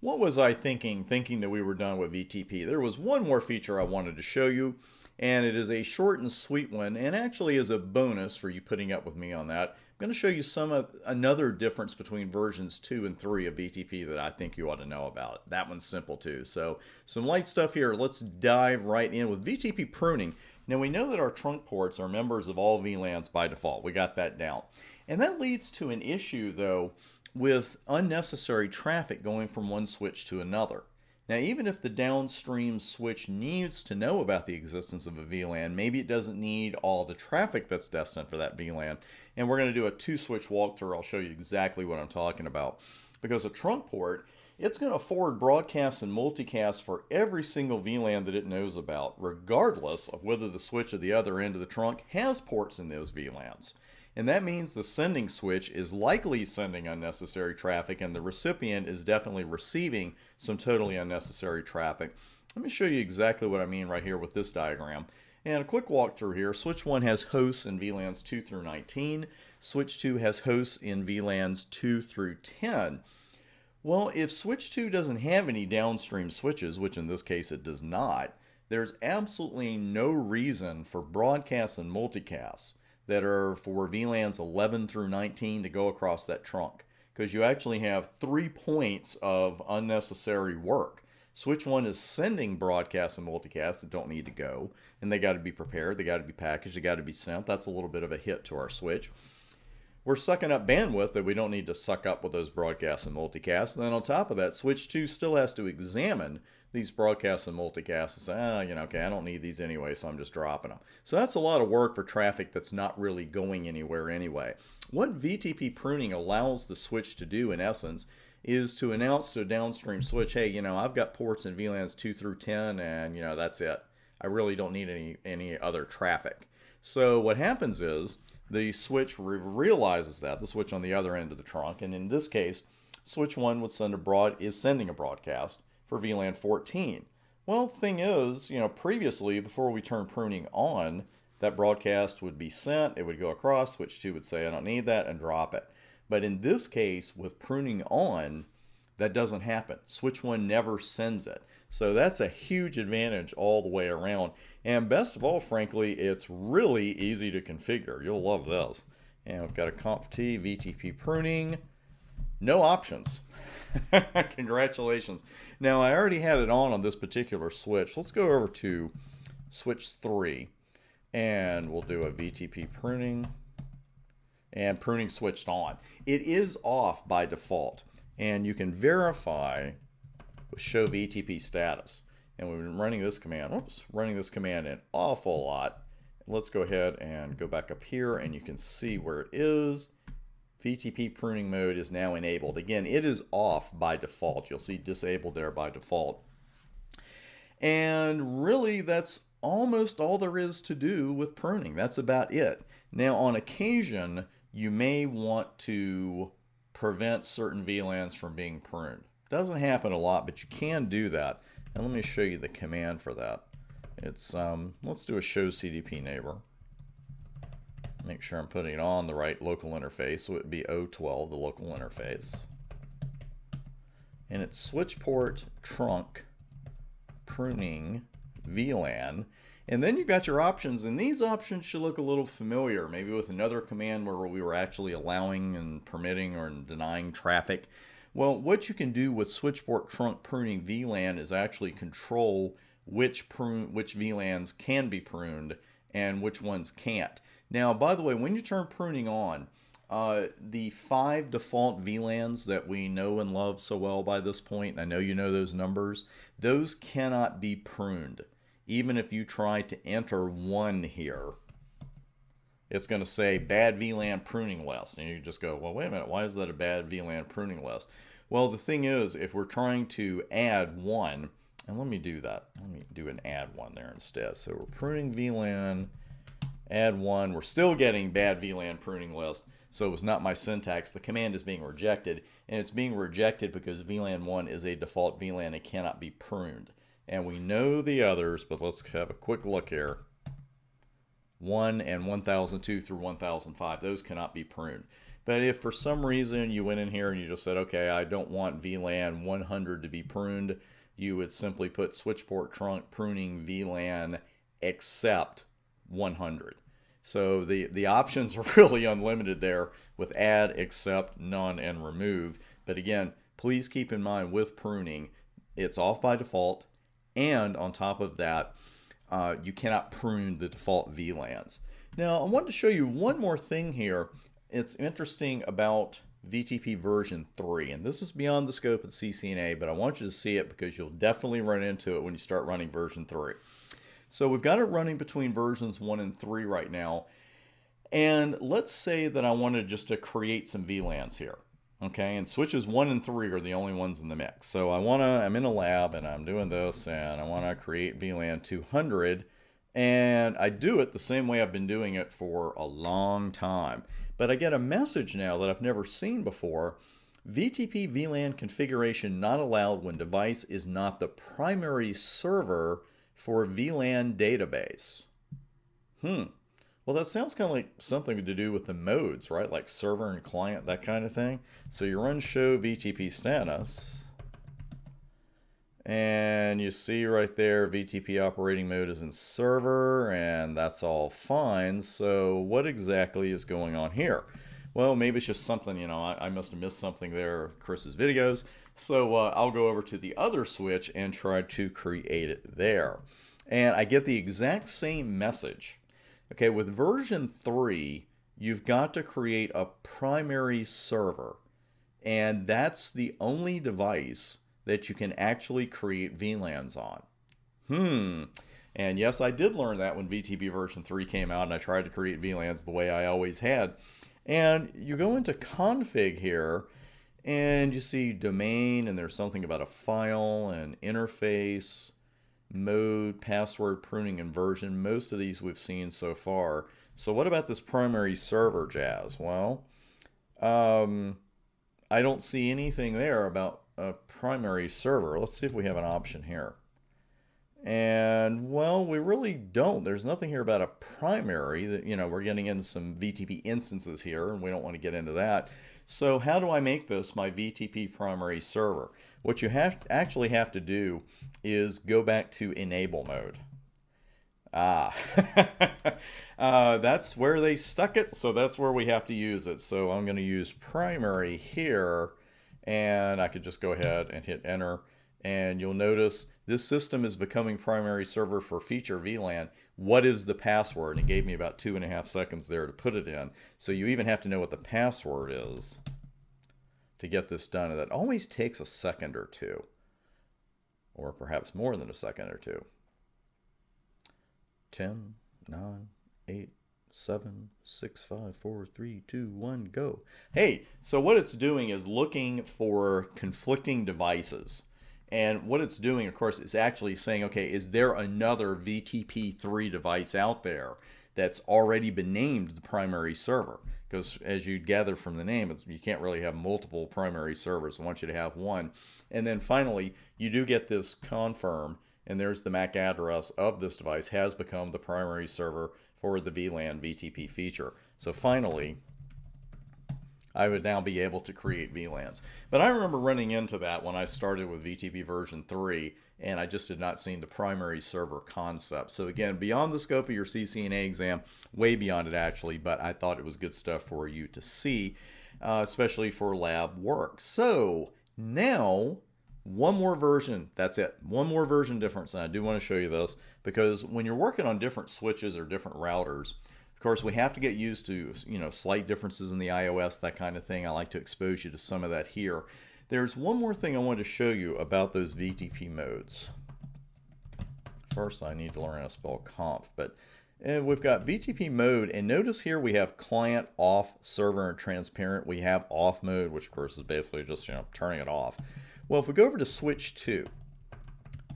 What was I thinking that we were done with VTP? There was one more feature I wanted to show you, and it is a short and sweet one, and actually is a bonus for you putting up with me on that. I'm going to show you another difference between versions 2 and 3 of VTP that I think you ought to know about. That one's simple too. So some light stuff here. Let's dive right in with VTP pruning. Now we know that our trunk ports are members of all VLANs by default. We got that down. And that leads to an issue though with unnecessary traffic going from one switch to another. Now, even if the downstream switch needs to know about the existence of a VLAN, maybe it doesn't need all the traffic that's destined for that VLAN. And we're going to do a two-switch walkthrough. I'll show you exactly what I'm talking about. Because a trunk port, it's going to forward broadcast and multicast for every single VLAN that it knows about, regardless of whether the switch at the other end of the trunk has ports in those VLANs. And that means the sending switch is likely sending unnecessary traffic, and the recipient is definitely receiving some totally unnecessary traffic. Let me show you exactly what I mean right here with this diagram. And a quick walkthrough here. Switch 1 has hosts in VLANs 2 through 19. Switch 2 has hosts in VLANs 2 through 10. Well, if switch 2 doesn't have any downstream switches, which in this case it does not, there's absolutely no reason for broadcasts and multicasts that are for VLANs 11 through 19 to go across that trunk, because you actually have 3 points of unnecessary work. Switch 1 is sending broadcasts and multicasts that don't need to go, and they got to be prepared, they got to be packaged, they got to be sent. That's a little bit of a hit to our switch. We're sucking up bandwidth that we don't need to suck up with those broadcasts and multicasts. And then on top of that, switch 2 still has to examine these broadcasts and multicasts and say, okay, I don't need these anyway, so I'm just dropping them. So that's a lot of work for traffic that's not really going anywhere anyway. What VTP pruning allows the switch to do, in essence, is to announce to a downstream switch, hey, I've got ports in VLANs 2 through 10, and, that's it. I really don't need any other traffic. So what happens is, the switch realizes that, the switch on the other end of the trunk, and in this case, switch 1 is sending a broadcast for VLAN 14. Well, the thing is, previously, before we turned pruning on, that broadcast would be sent, it would go across, switch 2 would say, I don't need that, and drop it. But in this case, with pruning on, that doesn't happen. Switch 1 never sends it. So that's a huge advantage all the way around. And best of all, frankly, it's really easy to configure. You'll love this. And we've got a conf t VTP pruning. No options. Congratulations. Now, I already had it on this particular switch. Let's go over to switch 3. And we'll do a VTP pruning. And pruning switched on. It is off by default. And you can verify with show VTP status. And we've been running this command, running this command an awful lot. Let's go ahead and go back up here and you can see where it is. VTP pruning mode is now enabled. Again, it is off by default. You'll see disabled there by default. And really, that's almost all there is to do with pruning. That's about it. Now, on occasion, you may want to prevent certain VLANs from being pruned. Doesn't happen a lot, but you can do that. And let me show you the command for that. It's let's do a show CDP neighbor. Make sure I'm putting it on the right local interface. So it would be O12, the local interface. And it's switch port trunk pruning VLAN. And then you've got your options, and these options should look a little familiar, maybe with another command where we were actually allowing and permitting or denying traffic. Well, what you can do with switch port trunk pruning VLAN is actually control which VLANs can be pruned and which ones can't. Now, by the way, when you turn pruning on, the 5 default VLANs that we know and love so well by this point, I know you know those numbers, those cannot be pruned. Even if you try to enter 1 here, it's going to say bad VLAN pruning list. And you just go, well, wait a minute, why is that a bad VLAN pruning list? Well, the thing is, if we're trying to add 1, and let me do that. Let me do an add 1 there instead. So we're pruning VLAN, add 1. We're still getting bad VLAN pruning list. So it was not my syntax. The command is being rejected, and it's being rejected because VLAN 1 is a default VLAN. It cannot be pruned. And we know the others, but let's have a quick look here. 1 and 1002 through 1005, those cannot be pruned. But if for some reason you went in here and you just said, okay, I don't want VLAN 100 to be pruned, you would simply put switch port trunk pruning VLAN except 100. So the options are really unlimited there with add, accept, none, and remove. But again, please keep in mind with pruning, it's off by default. And on top of that, you cannot prune the default VLANs. Now, I wanted to show you one more thing here. It's interesting about VTP version 3, and this is beyond the scope of the CCNA, but I want you to see it because you'll definitely run into it when you start running version 3. So we've got it running between versions 1 and 3 right now, and let's say that I wanted just to create some VLANs here. Okay, and switches 1 and 3 are the only ones in the mix. So I'm in a lab and I'm doing this and I want to create VLAN 200, and I do it the same way I've been doing it for a long time. But I get a message now that I've never seen before. VTP VLAN configuration not allowed when device is not the primary server for VLAN database. Well, that sounds kind of like something to do with the modes, right? Like server and client, that kind of thing. So you run show VTP status, and you see right there VTP operating mode is in server, and that's all fine. So what exactly is going on here? Well, maybe it's just something, I must have missed something there, Chris's videos. So I'll go over to the other switch and try to create it there. And I get the exact same message. Okay, with version 3, you've got to create a primary server, and that's the only device that you can actually create VLANs on. And yes, I did learn that when VTP version 3 came out, and I tried to create VLANs the way I always had. And you go into config here, and you see domain, and there's something about a file and interface, mode, password, pruning, and version. Most of these we've seen so far. So what about this primary server jazz? Well, I don't see anything there about a primary server. Let's see if we have an option here. And well, we really don't. There's nothing here about a primary. That we're getting into some VTP instances here, and we don't want to get into that. So how do I make this my VTP primary server? What you actually have to do is go back to enable mode. That's where they stuck it, so that's where we have to use it. So I'm going to use primary here, and I could just go ahead and hit enter. And you'll notice this system is becoming primary server for feature VLAN. What is the password? And it gave me about 2.5 seconds there to put it in. So you even have to know what the password is to get this done. And that always takes a second or two, or perhaps more than a second or two. 10, 9, 8, 7, 6, 5, 4, 3, 2, 1, go. Hey, so what it's doing is looking for conflicting devices. And what it's doing, of course, is actually saying, okay, is there another VTP3 device out there that's already been named the primary server? Because as you gather from the name, you can't really have multiple primary servers. I want you to have one. And then finally, you do get this confirm, and there's the MAC address of this device has become the primary server for the VLAN VTP feature. So finally, I would now be able to create VLANs. But I remember running into that when I started with VTP version 3, and I just had not seen the primary server concept. So again, beyond the scope of your CCNA exam, way beyond it actually, but I thought it was good stuff for you to see, especially for lab work. So now, one more version, that's it. One more version difference, and I do want to show you this, because when you're working on different switches or different routers, of course, we have to get used to, slight differences in the iOS, that kind of thing. I like to expose you to some of that here. There's one more thing I wanted to show you about those VTP modes. First, I need to learn how to spell conf, but we've got VTP mode, and notice here we have client, off, server, and transparent. We have off mode, which of course is basically just, turning it off. Well, if we go over to switch 2,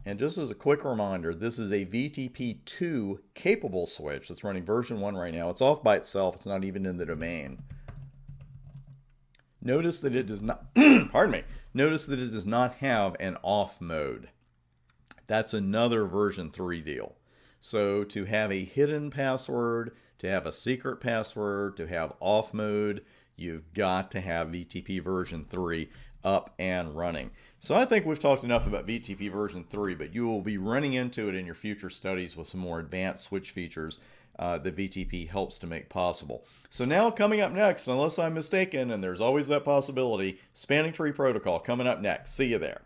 and just as a quick reminder, this is a VTP2 capable switch that's running version 1 right now. It's off by itself. It's not even in the domain. Notice that it does not, pardon me, notice that it does not have an off mode. That's another version 3 deal. So to have a hidden password, to have a secret password, to have off mode, you've got to have VTP version 3 up and running. So I think we've talked enough about VTP version 3, but you will be running into it in your future studies with some more advanced switch features that VTP helps to make possible. So now coming up next, unless I'm mistaken, and there's always that possibility, spanning tree protocol coming up next. See you there.